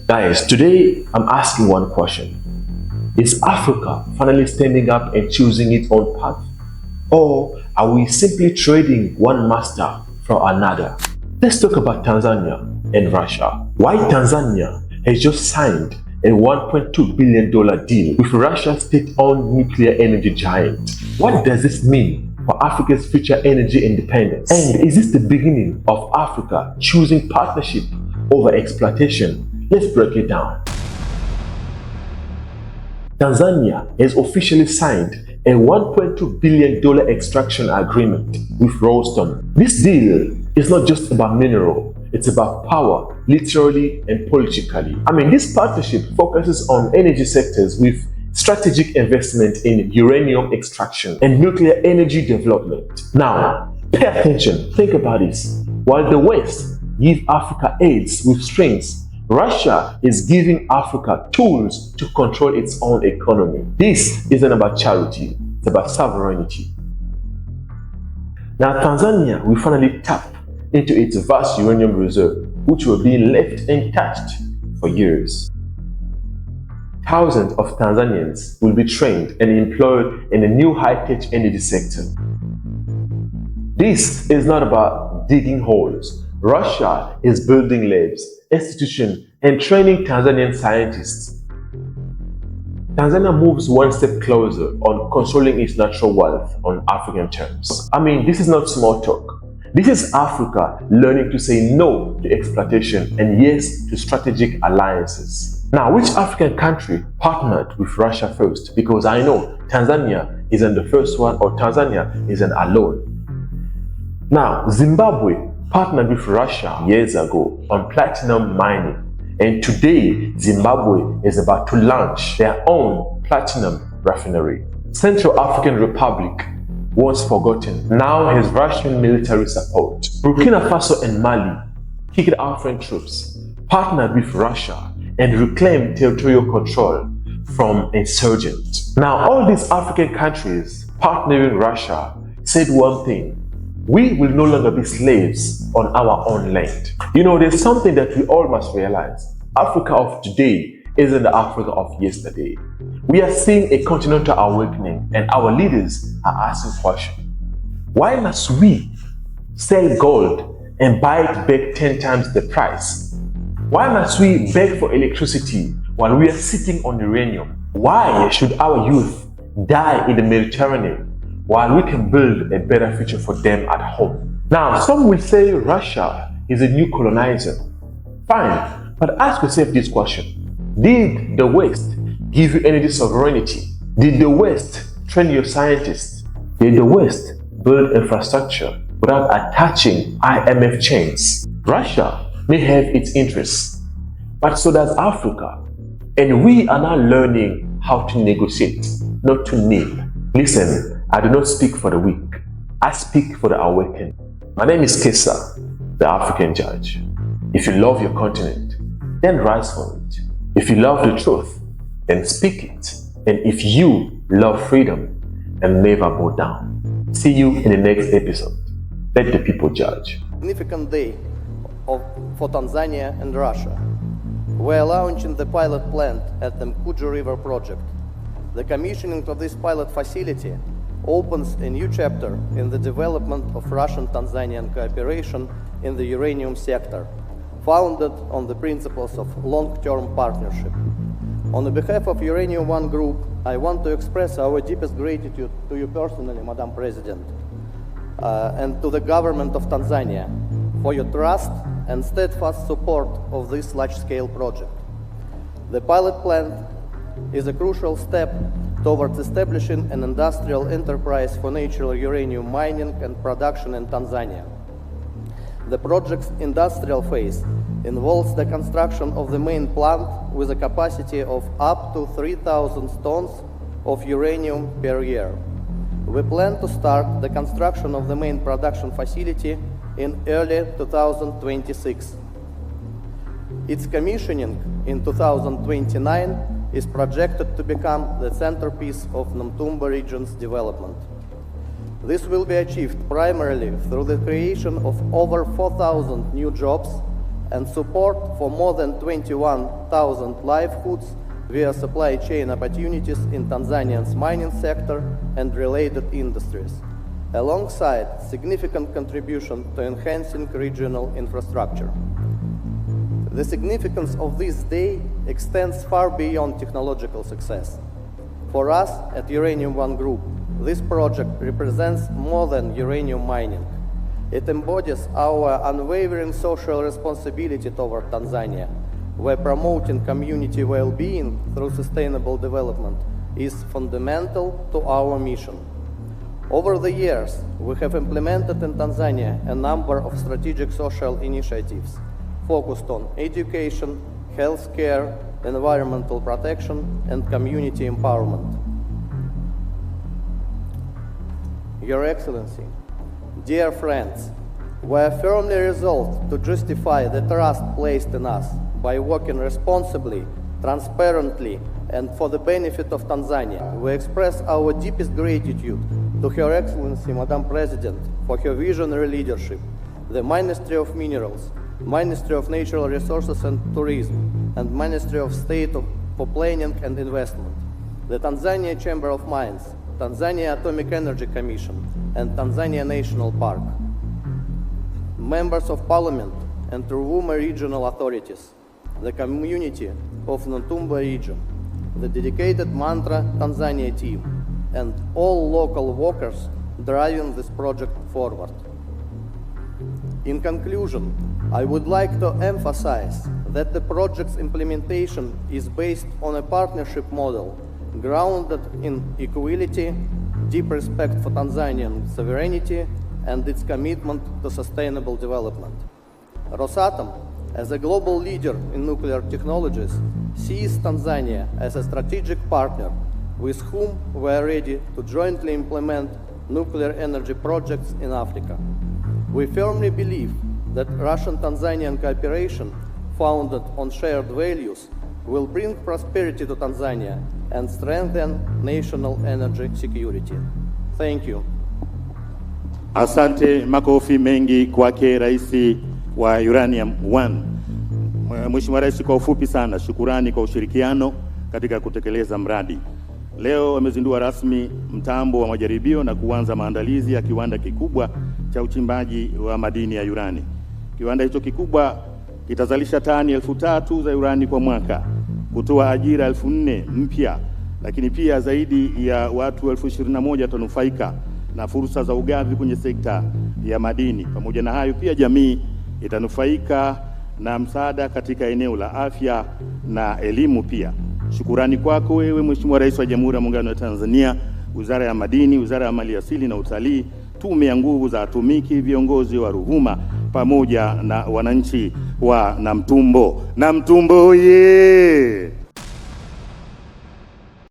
Guys, today I'm asking one question. Is Africa finally standing up and choosing its own path? Or are we simply trading one master for another? Let's talk about Tanzania and Russia. Why Tanzania has just signed a $1.2 billion deal with Russia's state-owned nuclear energy giant. What does this mean for Africa's future energy independence? And is this the beginning of Africa choosing partnership over exploitation? Let's break it down. Tanzania has officially signed a $1.2 billion extraction agreement with Rosatom. This deal is not just about mineral, it's about power, literally and politically. This partnership focuses on energy sectors with strategic investment in uranium extraction and nuclear energy development. Now, pay attention, think about this. While the West gives Africa aids with strings, Russia is giving Africa tools to control its own economy. This isn't about charity, it's about sovereignty. Now, Tanzania will finally tap into its vast uranium reserve, which were being left untouched for years. Thousands of Tanzanians will be trained and employed in a new high-tech energy sector. This is not about digging holes. Russia is building labs, institutions, and training Tanzanian scientists. Tanzania moves one step closer on controlling its natural wealth on African terms. This is not small talk. This is Africa learning to say no to exploitation and yes to strategic alliances. Now, which African country partnered with Russia first? Because I know Tanzania isn't the first one, or Tanzania isn't alone. Now, Zimbabwe partnered with Russia years ago on platinum mining. And today, Zimbabwe is about to launch their own platinum refinery. Central African Republic, once forgotten, now has Russian military support. Burkina Faso and Mali kicked out foreign troops, partnered with Russia, and reclaimed territorial control from insurgents. Now, all these African countries partnering Russia said one thing: we will no longer be slaves on our own land. There's something that we all must realize. Africa of today isn't the Africa of yesterday. We are seeing a continental awakening, and our leaders are asking questions. Why must we sell gold and buy it back 10 times the price? Why must we beg for electricity while we are sitting on uranium? Why should our youth die in the Mediterranean while we can build a better future for them at home? Now, some will say Russia is a new colonizer. Fine, but ask yourself this question. Did the West give you energy sovereignty? Did the West train your scientists? Did the West build infrastructure without attaching IMF chains? Russia may have its interests, but so does Africa. And we are now learning how to negotiate, not to kneel. Listen, I do not speak for the weak. I speak for the awakened. My name is Kesa, the African Judge. If you love your continent, then rise for it. If you love the truth, then speak it. And if you love freedom, then never go down. See you in the next episode. Let the people judge. Significant day for Tanzania and Russia. We are launching the pilot plant at the Mkuju River project. The commissioning of this pilot facility opens a new chapter in the development of Russian-Tanzanian cooperation in the uranium sector, founded on the principles of long-term partnership. On the behalf of Uranium One Group, I want to express our deepest gratitude to you personally, Madam President, and to the government of Tanzania for your trust and steadfast support of this large-scale project. The pilot plant is a crucial step towards establishing an industrial enterprise for natural uranium mining and production in Tanzania. The project's industrial phase involves the construction of the main plant with a capacity of up to 3,000 tons of uranium per year. We plan to start the construction of the main production facility in early 2026. Its commissioning in 2029 is projected to become the centerpiece of Namtumbo region's development. This will be achieved primarily through the creation of over 4,000 new jobs and support for more than 21,000 livelihoods via supply chain opportunities in Tanzania's mining sector and related industries, alongside significant contribution to enhancing regional infrastructure. The significance of this day extends far beyond technological success. For us at Uranium One Group, this project represents more than uranium mining. It embodies our unwavering social responsibility toward Tanzania, where promoting community well-being through sustainable development is fundamental to our mission. Over the years, we have implemented in Tanzania a number of strategic social initiatives focused on education, healthcare, environmental protection, and community empowerment. Your Excellency, dear friends, we are firmly resolved to justify the trust placed in us by working responsibly, transparently, and for the benefit of Tanzania. We express our deepest gratitude to Her Excellency, Madam President, for her visionary leadership, the Ministry of Minerals, Ministry of Natural Resources and Tourism, and Ministry of State for Planning and Investment, the Tanzania Chamber of Mines, Tanzania Atomic Energy Commission, and Tanzania National Park, members of Parliament and Ruvuma regional authorities, the community of Natumba region, the dedicated Mantra Tanzania team, and all local workers driving this project forward. In conclusion, I would like to emphasize that the project's implementation is based on a partnership model grounded in equality, deep respect for Tanzanian sovereignty, and its commitment to sustainable development. Rosatom, as a global leader in nuclear technologies, sees Tanzania as a strategic partner with whom we are ready to jointly implement nuclear energy projects in Africa. We firmly believe that Russian-Tanzanian cooperation founded on shared values will bring prosperity to Tanzania and strengthen national energy security. Thank you. Asante, makofi mengi kwake Rais wa Uranium One. Mheshimiwa Rais, kwa ufupi sana, shukurani kwa ushirikiano katika kutekeleza mradi. Leo amezindua rasmi mtambo wa majaribio na kuanza maandalizi ya kiwanda kikubwa cha uchimbaji wa madini ya urani. Kiwanda hicho kikubwa kitazalisha tani 3,000 za urani kwa mwaka, kutoa ajira 4,000 mpya, lakini pia zaidi ya watu 21,000 watanufaika na fursa za ugavi kwenye sekta ya madini. Pamoja na hayo, pia jamii itanufaika na msaada katika eneo la afya na elimu pia. Shukurani kwako wewe Mheshimiwa Rais wa Jamhuri ya Muungano wa Tanzania, Wizara ya Madini, Wizara ya Maliasili na Utalii, Tume ya Nguvu za Atomiki, viongozi wa Ruvuma pamoja na wananchi wa Namtumbo. Namtumbo ye!